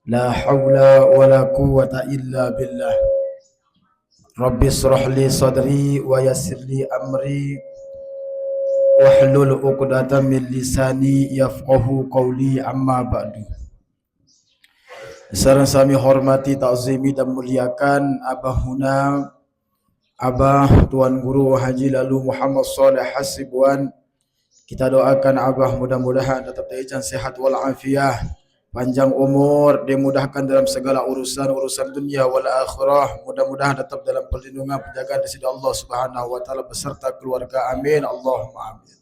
La haula wa la quwwata illa billah. Rabbi israh li sadri wa yassir li amri wahlul 'uqdatam min lisani yafqahu qawli, amma ba'du. Sekarang kami hormati, ta'zimi dan muliakan Abahuna, Abah Tuan Guru Haji Lalu Muhammad Saleh Hasibwan. Kita doakan Abah mudah-mudahan tetap dalam sehat wal afiah, panjang umur, dimudahkan dalam segala urusan dunia wal akhirah. Mudah-mudahan tetap dalam perlindungan penjagaan dari Allah Subhanahu wa taala beserta keluarga. Amin, Allahumma amin.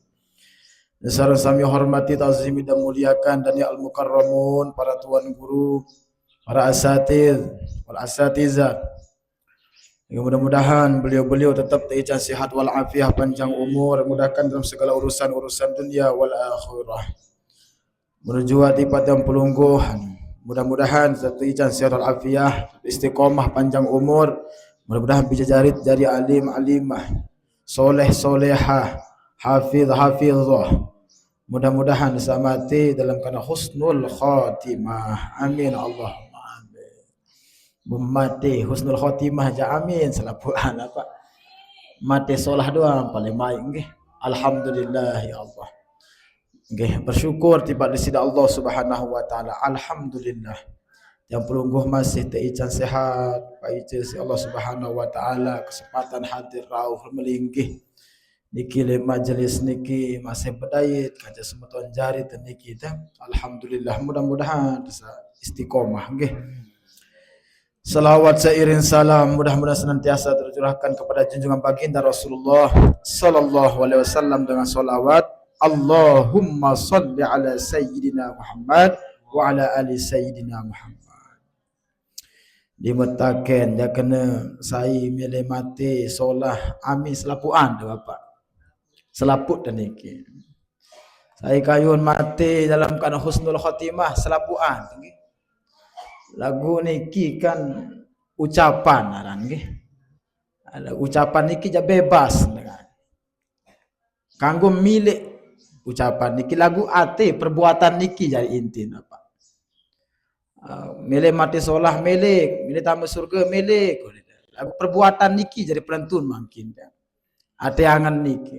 Sekarang kami hormati, ta'zimi dan muliakan dan ya al-mukarramun, para tuan guru, para asatiz wal asatizah. Mudah-mudahan beliau-beliau tetap dalam sihat wal afiah, panjang umur, mudahkan dalam segala urusan dunia wal akhirah. Menuju hadipat yang pelungguhan, mudah-mudahan tetap dalam sihat wal afiah, istiqomah, panjang umur, mudah-mudahan bisa jadi alim alimah, soleh solehah, hafiz hafizah. Mudah-mudahan disamati dalam kana husnul khatimah. Amin, Allah. Mati husnul khotimah ja, amin. Selapuan apa mati solah doang paling baik nggih. Alhamdulillah ya Allah. Nggih, bersyukur tiba di sida Allah Subhanahu wa taala. Alhamdulillah. Yang pelungguh masih teican sehat, paice si Allah Subhanahu wa taala kesempatan hadir rauh melinggih niki le majelis niki masih berdayat kaja semeton jari niki ta. Alhamdulillah, mudah-mudahan istiqomah nggih. Salawat seiring salam mudah-mudahan senantiasa tercurahkan kepada junjungan baginda Rasulullah sallallahu alaihi wasallam dengan salawat Allahumma salli ala sayyidina Muhammad wa ala ali sayyidina Muhammad. Dimetaken dia kena saya milih mati solah amin selapuan tu bapak. Selaput dan niki. Saya kayun mati dalam keadaan husnul khatimah selapuan nggih. Lagu niki kan ucapan aran nggih. Ada ucapan niki je bebas dengan. Kanggo milik ucapan niki lagu ate perbuatan niki jadi inti apa. Milik mati solah milik tamu surga milik. Lagu perbuatan niki jadi penentuan mungkin. Ate angan niki.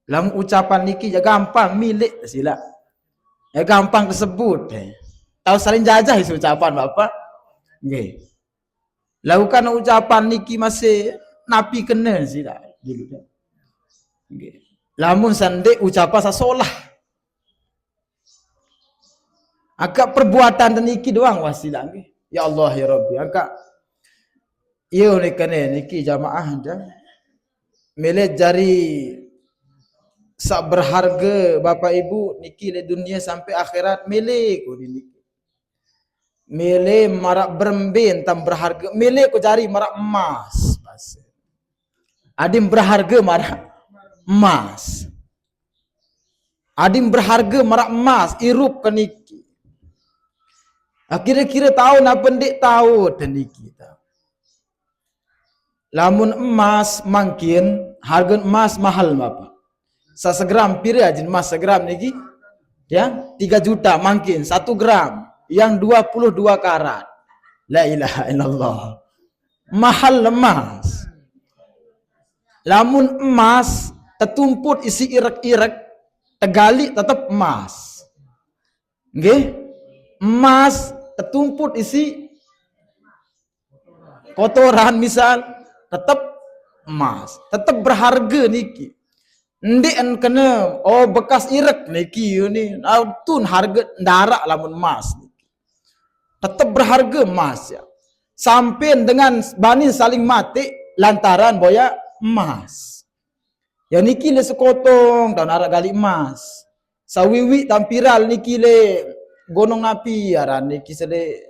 Lagu ucapan niki je gampang milik sila. Gampang tersebut. Tahu saling jajah isu ucapan Bapak. Nggih. Lakukan ucapan niki masih napi kena sila dulu dah. Nggih. Lamun sande ucapan sasolah. Agak perbuatan niki doang wasilah nggih. Ya Allah ya Rabbi, agak yo ni kene niki jamaah dah. Milih jari sak berharga Bapak Ibu niki le dunia sampai akhirat milik niki. Milih marak berembin tam berharga milih ku jari marak emas. Adim berharga marak emas. Adim berharga marak emas irup ke niki. Kira-kira tahun apa ndik tahu niki. Lamun emas mungkin harga emas mahal Bapak. Segram pira ajin emas segram niki ya 3 juta mungkin 1 gram yang 22 karat. La ilaha illallah. Mahal emas. Lamun emas tertumput isi irek-irek tegali tetap emas. Nggih? Emas tertumput isi kotoran misal tetap emas. Tetap berharga niki. Ndik kena bekas irek niki ni tun harga darak lamun emas niki. Tetap berharga emas ya. Sampai dengan bani saling mati lantaran boya emas. Ya niki le sekotong tahun arak gali emas. Sawiwi tampiral niki le gonong napi aran niki sele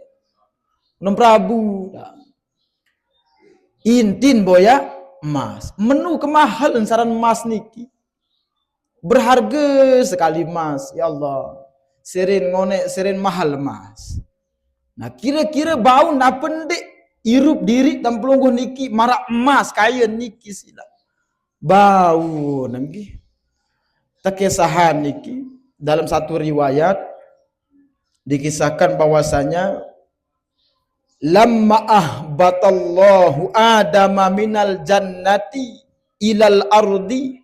Gunung Prabu. Intin boya emas. Menu kemahalan saran emas niki. Berharga sekali emas. Ya Allah. Serin ngonek serin mahal emas. Nah kira-kira bau nak pendek irup diri dan pelungguh niki marak emas kaya niki sila. Bau nanggi. Terkesahan niki dalam satu riwayat dikisahkan bahwasanya lamma ahbatallahu adama minal jannati ilal ardi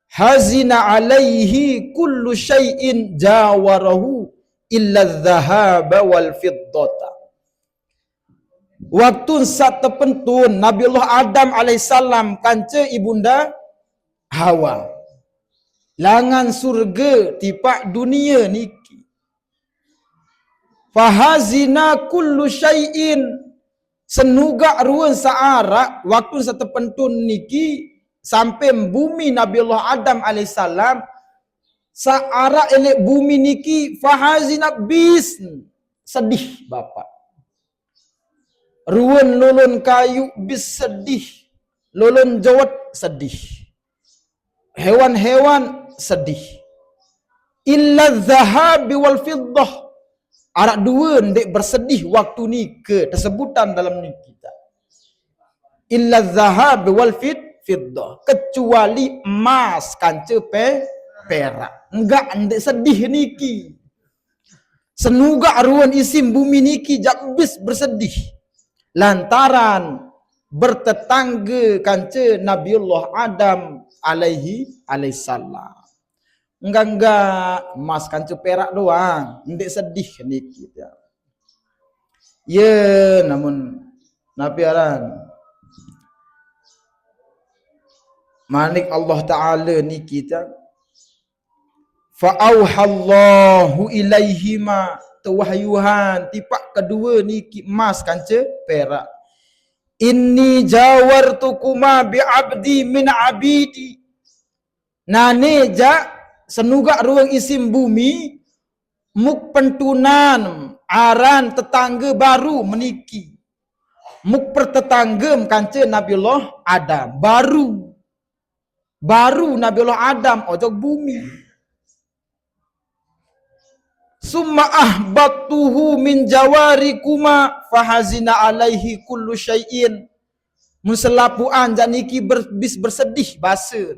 hazina alaihi kullu syai'in jawarahu illa dhahaba wal fiddata. Waktu saat terpentun Nabiullah Adam alaihissalam kanca ibunda Hawa langan surga tipak dunia niki. Fahazina kullu syai'in senugak ruang saarak waktu saat terpentun niki sampai bumi Nabiullah Adam alaihissalam saarak elek bumi niki fahazina bis sedih bapa. Ruan lolon kayu bis sedih, lolon jawat sedih, hewan-hewan sedih. Illa zahabi wal fiddah, arak dua ndek bersedih waktu ni ke tersebutan dalam ni kita. Illa zahabi wal fiddah, kecuali emas kanca perak. Enggak ndek sedih niki. Senugak ruan isim bumi niki jabis bersedih. Lantaran bertetangga kanca Nabiullah Adam alaihissalam. Enggak emas kanca perak doang, ndek sedih ni kita. Ya, namun Nabi aran manik Allah Taala ni kita fa auhallahu ilaihima tewahyuhan tipak kedua ni emas kanca perak. Inni jawartukuma bi abdi min abidi. Nane ja senugak ruang isim bumi muk pentunan aran tetangga baru meniki. Muk pertetanggam kanca Nabiullah Adam baru Nabiullah Adam ojok bumi. Summa ahbatuhu min jawarikuma fahazina alaihi kullu syai'in. Muselapuan janiki bersedih basa.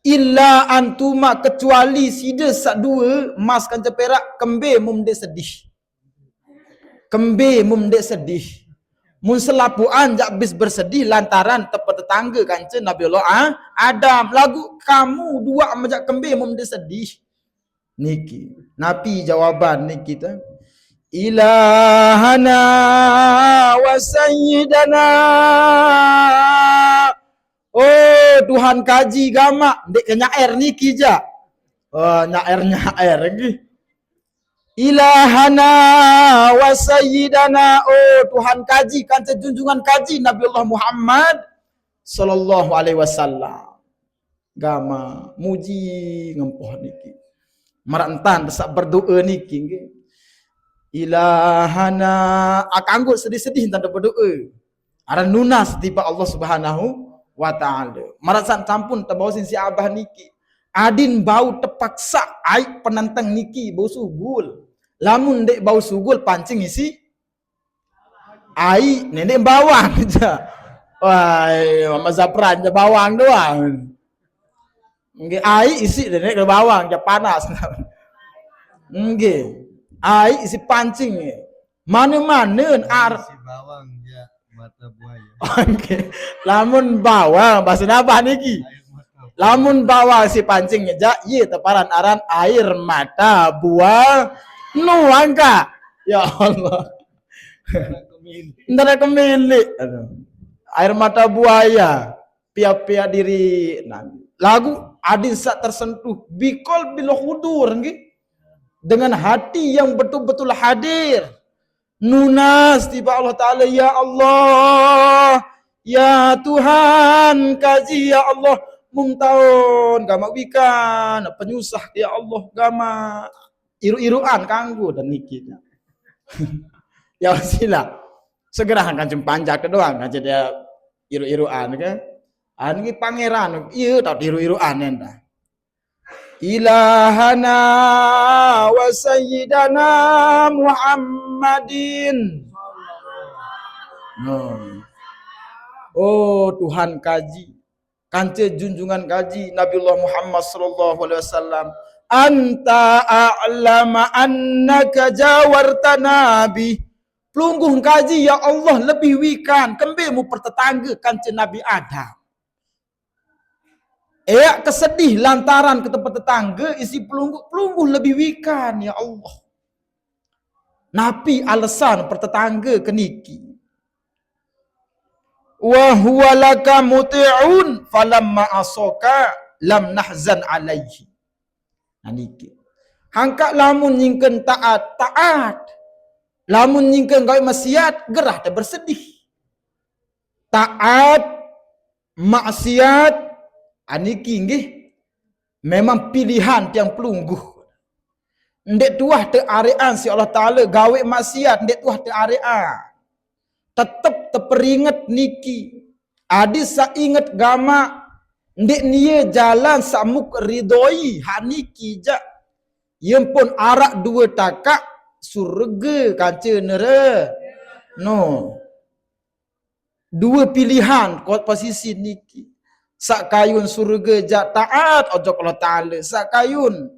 Illa antuma kecuali sida sak dua emas kanca perak kembe mum dek sedih. Kembe mum dek sedih. Mun selapuan jak bis bersedih lantaran tetangga kanca Nabiullah Adam. Lagu kamu dua majak kembe mum dek sedih. Niki Nabi jawaban ni kita ilahana wa sayyidana. Oh Tuhan kaji gamak dek nyair niki ja. Oh nyair lagi. Ilahana wa sayyidana. Oh Tuhan kaji kan junjungan kaji Nabiullah Muhammad sallallahu alaihi wasallam. Gama muji ngempoh niki. Marantan desak berdoa niki nggih. Ilahana akanggut sedih-sedih tanda berdoa. Aran nunas tiba Allah Subhanahu wa taala. Marasan campun terbawa si abah niki. Adin bau terpaksa aib penantang niki bau sugul. Lamun dek bau sugul pancing isi air nenek bawang aja. Wah, Mama Zapran je bawang doang. Nggih air isi nenek ke bawang je panas. Nggih. Air isi pancing. Mana-mana si bawang ya mata buaya. Nggih. Lamun bawang bahasa nabah niki. Lamun bawang si pancingnya ja ye teparan aran air mata buah nuangka. Ya Allah. Ndara kemili. Air mata buaya. Pia-pia diri. Nah, lagu adin sak tersentuh bikol bil hudur nggih. Dengan hati yang betul-betul hadir. Nunas tiba Allah Taala, ya Allah, ya Tuhan kaji ya Allah mumtaun gama wikan penyusah ya Allah gama iru-iruan kanggo dan nikitnya. Ya sila segera kan panjak doang kan dia iru-iruan kan. Ani pangeran ieu tak iru-iruan enda. Ilahana wa sayyidana Muhammadin. Oh Tuhan kaji kance junjungan kaji Nabiullah Muhammad sallallahu alaihi wasallam. Anta a'lama annaka jawarta nabi Pelungguh kaji, ya Allah lebih wikan kembir mu pertetangga kanca Nabi Adam. Kesedih lantaran ke tempat tetangga isi pelungguh lebih wikan, ya Allah. Napi alasan pertetangga ke niki. Wa huwa laka muti'un falamma asaka lam nahzan alaihi. Niki. Hangka lamun nyingken taat. Lamun nyingken gawe maksiat, gerah dah bersedih. Taat, maksiat, aniki nggih memang pilihan tiang pelungguh. Ndek tuah te arean si Allah Taala gawe maksiat, ndek tuah te arean. Tetep terperingat niki. Adi sa ingat gama, ndek niye jalan samuk ridoi haniki ja. Yang pun arak dua takak surga kaca nera. No. Dua pilihan posisi niki. Sak kayun surga ja taat ojo Allah Taala. Sak kayun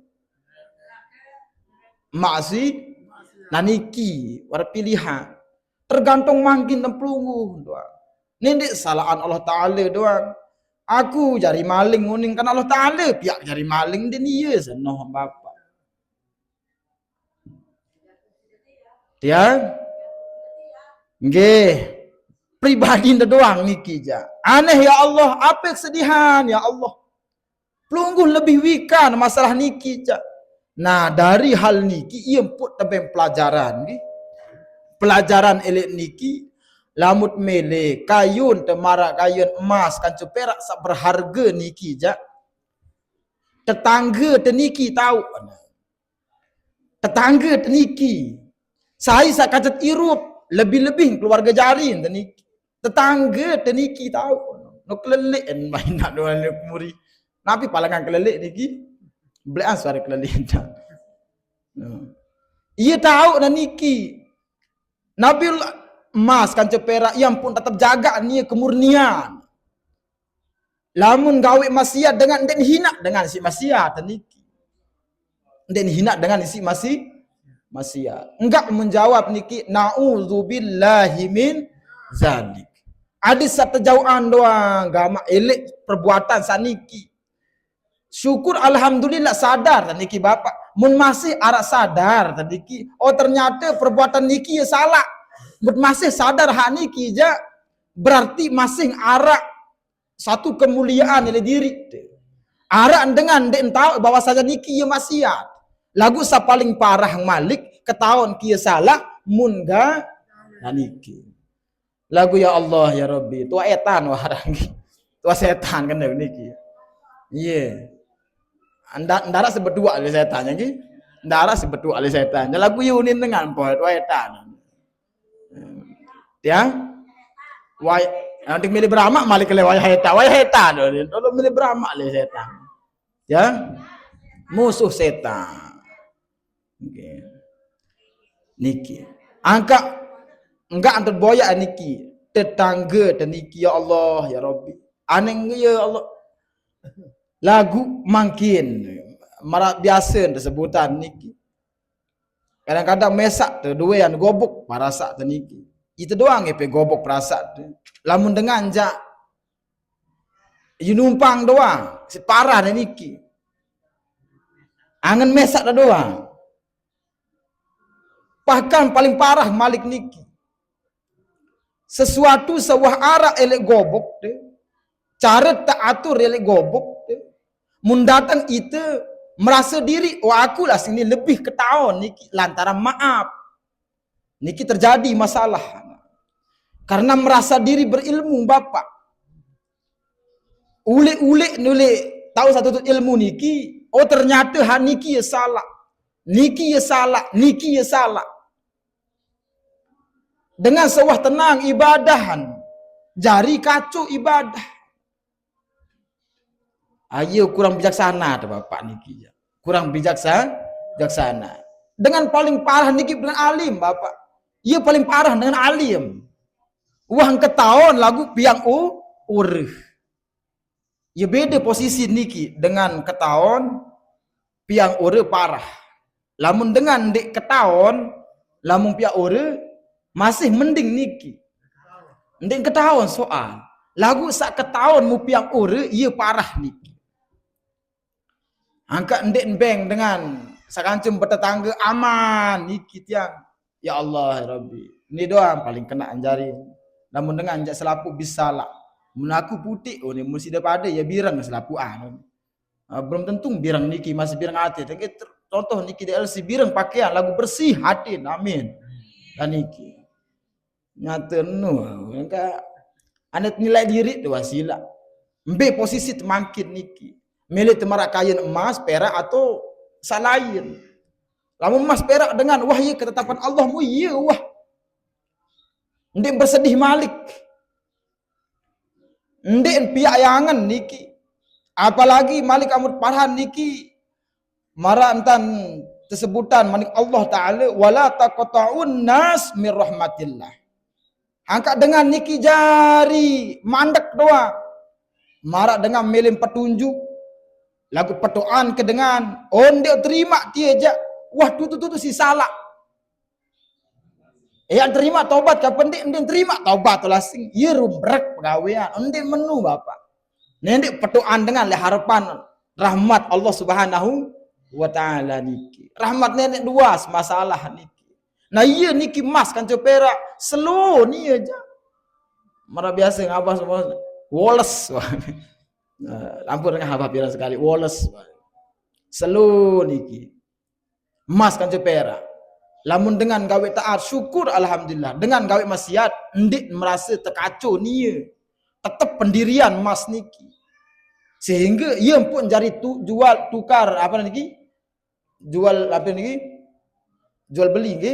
maksi naniki war pilihan. Tergantung mangkin dan pelungguh doang. Ini salahan Allah Taala doang. Aku jari maling nguning kan Allah Taala pihak jari maling dia ni ya senoh bapak. Dia nggih pribadi doang niki ja. Aneh ya Allah, apa kesedihan ya Allah. Pelungguh lebih wikan masalah niki ja. Nah, dari hal niki ia pun tebeng pelajaran nggih. Pelajaran elek niki lamut mele kayun temarak kayun emas kancu perak sak berharga niki ja. Tetangga teniki tahu. Tetangga teniki. Saya sak kacet irup lebih-lebih keluarga jarin teniki. Tetangga teniki tahu. No kelelek main nak doan muri. Nabi palangan kelelek niki. Belian suara kelelek. Ia tahu dan niki. Nabi emas kanca perak yang pun tetap jaga ni kemurnian. Lamun gawe maksiat dengan den hina dengan si maksiat niki. Den hina dengan si maksiat. Enggak menjawab niki naudzubillahi min zalik. Ada satu jauhan doang gama elek perbuatan saniki. Syukur alhamdulillah sadar niki bapak. Mun masih arak sadar tadi oh ternyata perbuatan niki ya salah. Mun masih sadar hak niki ja berarti masih arak satu kemuliaan oleh diri. Arak dengan dek tahu bahwa saja niki ya maksiat. Lagu sa paling parah Malik ketahuan kia salah mun ga niki. Lagu ya Allah ya Rabbi tua etan warang. Tua setan kan niki. Iya. Ndara seberdua oleh setan nggih. Ndara seberdua oleh setan. Lagu yunin dengan poet tua etan. Ya. Wai nanti milih Brahma malik le wai hetan. Kalau milih Brahma le setan. Ya. Musuh setan. Okay. Niki. Angka enggak antar boya niki. Tetangga niki ya Allah ya Rabbi. Aneng ya Allah. Lagu mangkin marak biasa sebutan niki. Kadang-kadang mesak tu dua yang gobok parasak tu niki. Itu doang epe gobok parasak tu. Lamun dengan ja you numpang doang, separah niki. Angan mesak dah doang. Bahkan paling parah Malik niki. Sesuatu sewah arak elek gobok deh. Cara tak atur elek gobok deh. Mun datang itu merasa diri, wah aku lah sini lebih ketahuan niki lantaran maaf. Niki terjadi masalah. Karena merasa diri berilmu bapak. Ule-ule nule tahu satu ilmu niki, oh ternyata hak niki ya salah. Niki ya salah, niki ya salah. Dengan sewah tenang ibadahan, jari kacau ibadah. Ayo kurang bijaksana tu bapak niki. Kurang bijaksana. Dengan paling parah niki dengan alim bapak. Ia paling parah dengan alim. Wang ketahuan lagu piang urih. Ia beda posisi niki dengan ketahuan piang urih parah. Lamun dengan dek ketahuan lamun piang urih Masih mending niki. Mending ketahuan soal. Lagu sak ketahuan mu piang ore ia parah niki. Angkat ndek beng dengan sakancum bertetangga aman niki tiang. Ya Allah ya Rabbi. Ini doang paling kena anjari. Namun dengan jak selapu bisalah. Mun aku putih oh ni mesti daripada ya birang selapu belum tentu birang niki masih birang hati. Contoh niki DLC birang pakaian lagu bersih hati. Amin. Dan niki nyata nu enggak anet nilai diri tu wasila. Mbe posisi temangkin niki. Milik temarak kain emas, perak atau salain. Lamun emas perak dengan wahyu ketetapan Allah mu iya wah. Ndek bersedih malik. Ndek piayangan niki. Apalagi Malik Amud Parhan niki marah entan tesebutan manik Allah Ta'ala wala taqta'un nas mir rahmatillah. Angkat dengan niki jari mandek doa. Marah dengan melim petunjuk. Lagu petuan ke dengan onde terima dia aja. Wah tu si salah. Yang terima taubat kapan dia terima taubat tu lasing. Ia rubrek pegawaian. Onde menu bapak. Nendik petuan dengan le harapan rahmat Allah Subhanahu wa taala niki. Rahmat nenek dua masalah niki. Nah iya niki mas kan perak slow ni aja. Marah biasa ngabah semua Wallace. Ampun dengan haba pirang sekali Wallace. Slow niki. Mas kan perak. Lamun dengan gawe taat syukur alhamdulillah. Dengan gawe maksiat ndik merasa terkacau ni. Tetap pendirian mas niki. Sehingga ia pun jari jual tukar apa niki? Jual apa niki? Jual beli niki.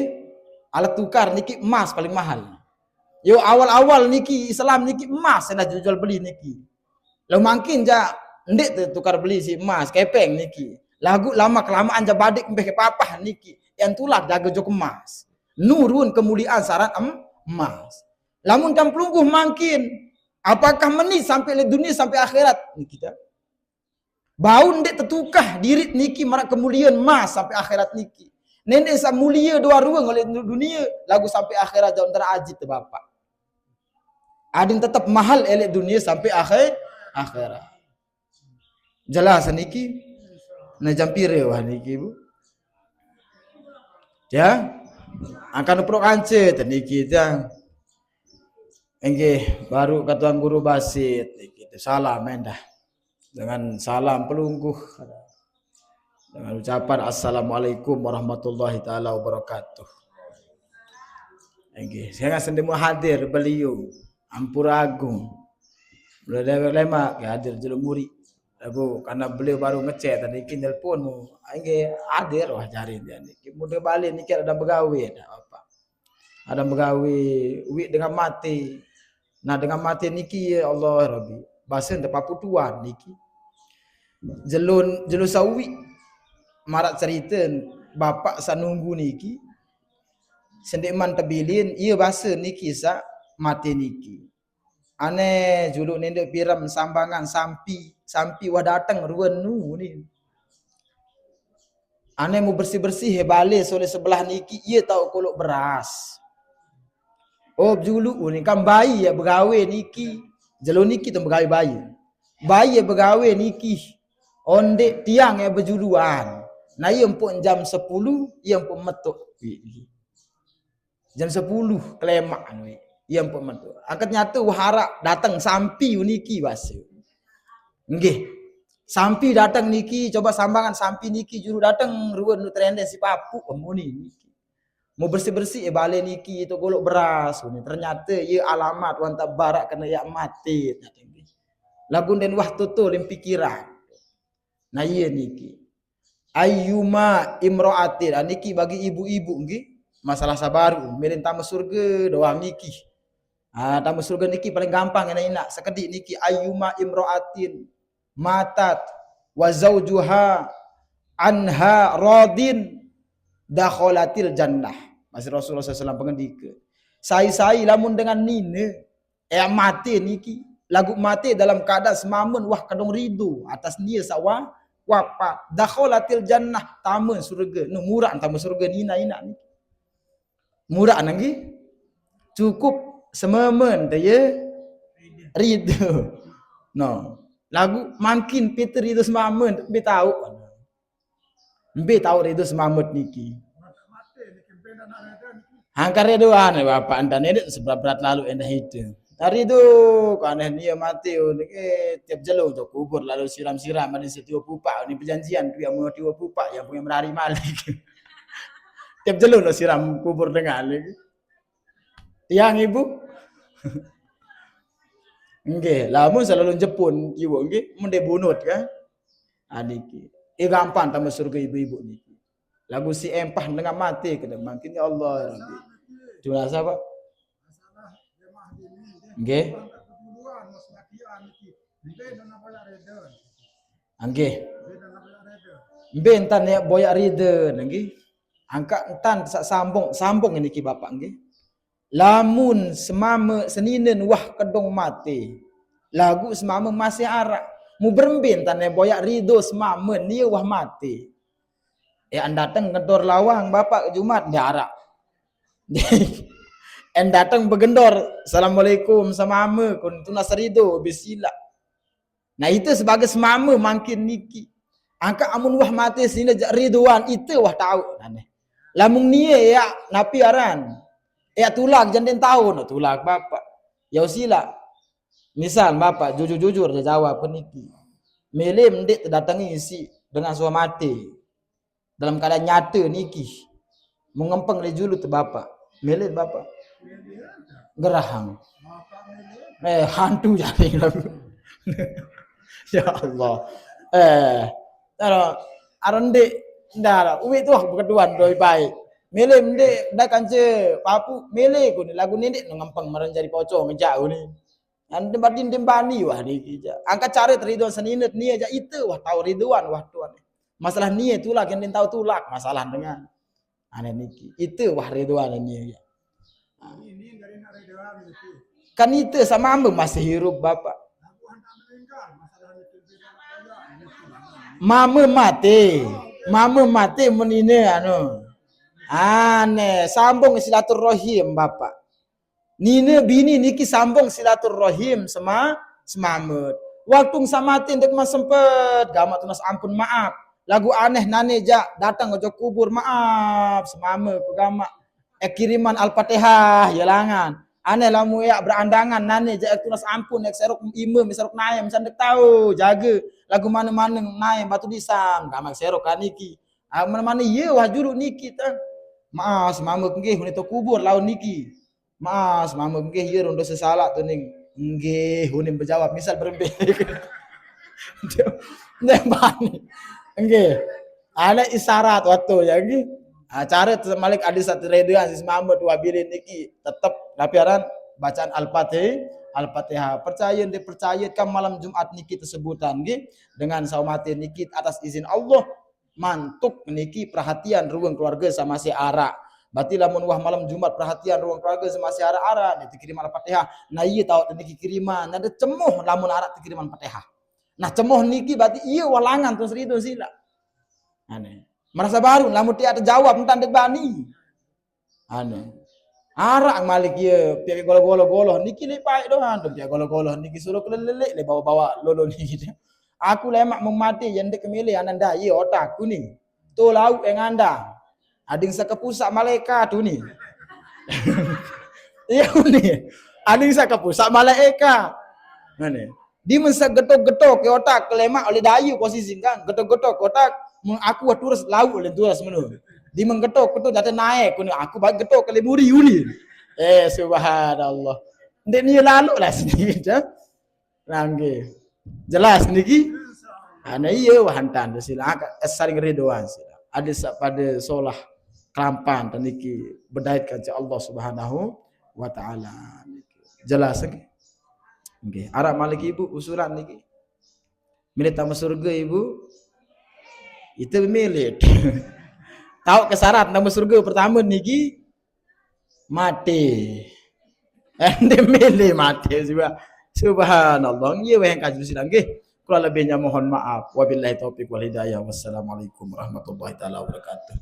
Alat tukar niki emas paling mahal. Yo awal-awal niki Islam niki emas saya jual beli niki. Lalu makin ja ndik tukar beli si emas kepeng niki. Lagu lama kelamaan ja badik mbeh papah niki. Yang tulak jaga jok emas. Nurun kemuliaan syarat emas. Lamun kan pelungguh makin apakah menit sampai le dunia sampai akhirat ni kita. Bau ndek tertukah diri niki marak kemuliaan emas sampai akhirat niki. Nenek sa mulia dua ruang oleh dunia lagu sampai akhirat jauh antara ajit tu bapak. Adin tetap mahal elek dunia sampai akhirat. Jelas niki. Na jampire wah niki bu. Ya. Akan pro kance niki ta. Engge baru katuan guru basit gitu. Salam mendah. Dengan salam pelungguh. Dengan ucapan assalamualaikum warahmatullahi taala wabarakatuh. Engge saya sendiri hadir beliau Ampura Agung. Beliau lema hadir jeluk murid. Aku karena beliau baru ngechat tadi kin telepon mu. Engge hadir wah jari dia niki. Mudah balik niki ada begawe dah apa. Ada begawe wi dengan mati. Nah dengan mati niki ya Allah Rabbi. Bahasa tepapu tuan niki. Jelun sawi marak cerita bapak sanunggu niki. Sendeman tebilin ia bahasa niki sa mati niki. Ane juluk nendek piram sambangan sampi wah datang ruan nu ni. Ane mu bersih-bersih balik oleh sebelah niki ia tahu kolok beras. Oh juluk ni kan bayi ya begawe niki. Jelun niki tu begawe bayi. Bayi ya begawe niki. Onde tiang ya berjuluan. Nah ia pun jam 10 ia pun metuk. Jam 10 kelemak ni. Ia pun metuk. Angkat nyata harap datang sampi niki bahasa. Nggih. Sampi datang niki coba sambangan sampi niki juru datang ruan nu trenden si papu omuni niki. Mau bersih-bersih balik niki itu golok beras ni. Ternyata ia alamat wanta barak kena yak mati. Lagu den wah tutul lim pikiran. Nah iya niki. Ayyuma imra'atin niki bagi ibu-ibu nggih. Masalah sabaru mirin tamu surga doang niki. Tamu surga niki paling gampang enak sekedik niki ayyuma imra'atin matat wa zaujuha anha radin dakhalatil jannah. Masih Rasulullah SAW pengendika. Sai lamun dengan nina mati niki lagu mati dalam keadaan semamun wah kadung ridu atas dia sawa wafat dakhalatil jannah tamu surga. Nu murah tamu surga nina ni. Murah nanggi cukup sememen tu ya ridho. No. Lagu makin Peter ridho sememen be tahu. Be tahu ridho sememen niki. Hangkar redoan bapak anda nenek seberat berat lalu endah itu. Hari itu kaneh dia mati tiap jelo untuk kubur lalu siram-siram ada setiap pupak ni perjanjian tu yang mau tiap pupak yang punya merari malik. Tiap jelo nak siram kubur dengan lagi. Tiang ibu. Nggih, lamun selalu Jepun ibu nggih mun bunut kan. Adiki. Gampang tambah surga ibu-ibu niki. Lagu si empah dengan mati kena makin ya Allah Rabbi. Cuma apa? Nggih. Nggih. Mbe entan ya boyak rida nggih. Angka entan sambung niki bapak nggih. Lamun semama seninen wah kedong mati. Lagu semama masih arak. Mu berembin tan ya boyak rido semama dia wah mati. Anda datang ngedor lawang bapak Jumat dia arak. En datang bergendor assalamualaikum semama kun tunas rido bisila. Nah itu sebagai semama makin niki. Angka amun wah mati sini riduan itu wah tahu aneh. Lamun nie ya napi aran. Ya tulak janden tahu no tulak bapak. Ya usila. Misal bapak jujur-jujur dia jawab peniki. Mele mendik terdatangi isi dengan suami mati. Dalam keadaan nyata niki. Mengempeng le julu tu bapak. Mele bapak. Gerahang. Hantu jadi. Ya Allah. Aron dek ndara uwi tu berkeduan doi baik. Mele mende dah kance papu mele ko ni lagu ni dek ngempeng maran jari pocong ngejau ni. Ande badin dembani wah ni kija. Angkat cari ridwan seninet ni aja itu wah tahu ridwan wah tuan. Masalah ni tulak yang tahu tulak masalah dengan ane niki. Itu wah ridwan ni ya. Kan itu sama ambe masih hirup bapak. Mama mati menine anu. Aneh sambung silaturahim bapak. Nina bini niki sambung silaturahim semamet. Waktu samatin dek mas sempet gamak tunas ampun maaf. Lagu aneh nane ja datang ke kubur maaf semame ku gamak. Kiriman Al-Fatihah yalangan. Aneh lamu ya berandangan nane ja tunas ampun serok imam serok nayam sandek tahu jaga lagu mana-mana nayam batu disam gamak serok kaniki. Mana-mana ye wah juru niki ta. Maaf semame nggih hunito kubur lawan niki. Maaf semame nggih ye rondo sesalah tu ning. Nggih hunim berjawab misal berembe. Nembani. Nggih. Ada isyarat waktu ya nggih. Cara malik hadis satu reduan si Muhammad wabilin niki tetap lapiaran bacaan Al-Fatihah. Percaya kan malam Jumat niki tersebutan nggih dengan saumatin niki atas izin Allah mantuk niki perhatian ruang keluarga sama si arak. Berarti lamun wah malam Jumat perhatian ruang keluarga sama si arak dikirim Al-Fatihah. Nah iya tahu niki kiriman, ada cemuh lamun arak dikiriman Fatihah. Nah cemuh niki berarti iya walangan terus rido sila. Aneh. Merasa baru lamun dia ada jawab entan dek bani. Aneh. Arak malik ye pihak golo-golo niki le pai doan tu pihak golo-golo niki suruh kelelek le bawa-bawa lolo niki. Aku lemak memati yang dek kemile ananda ye otak ku ni. Tu lauk yang anda. Ading sakepusak malaikat tu ni. Iya ni. Ading sakepusak malaikat. Mana? Di mensa getok-getok ke otak kelemak oleh dayu posisi kan getok-getok otak aku terus lauk oleh terus menu. Di menggetok jatuh naik ku ni aku bagi getok kali muri uni. Subhanallah. Ndek ni lalu lah sini dah. Nangge. Jelas niki. Ana iya wahantan sila saling ridwan sila. Ada pada solah kelampan dan niki berdaitkan ke Allah Subhanahu wa taala. Jelas niki. Nggih, arah malik ibu usulan niki. Milik tamu surga ibu. Itu milik. Tahu kesarat nama surga pertama niki mati. Ende milik mati juga. Subhanallah. Iya weh kaji silang nggih. Kurang lebihnya mohon maaf. Wabillahi taufiq wal hidayah. Wassalamualaikum warahmatullahi taala wabarakatuh.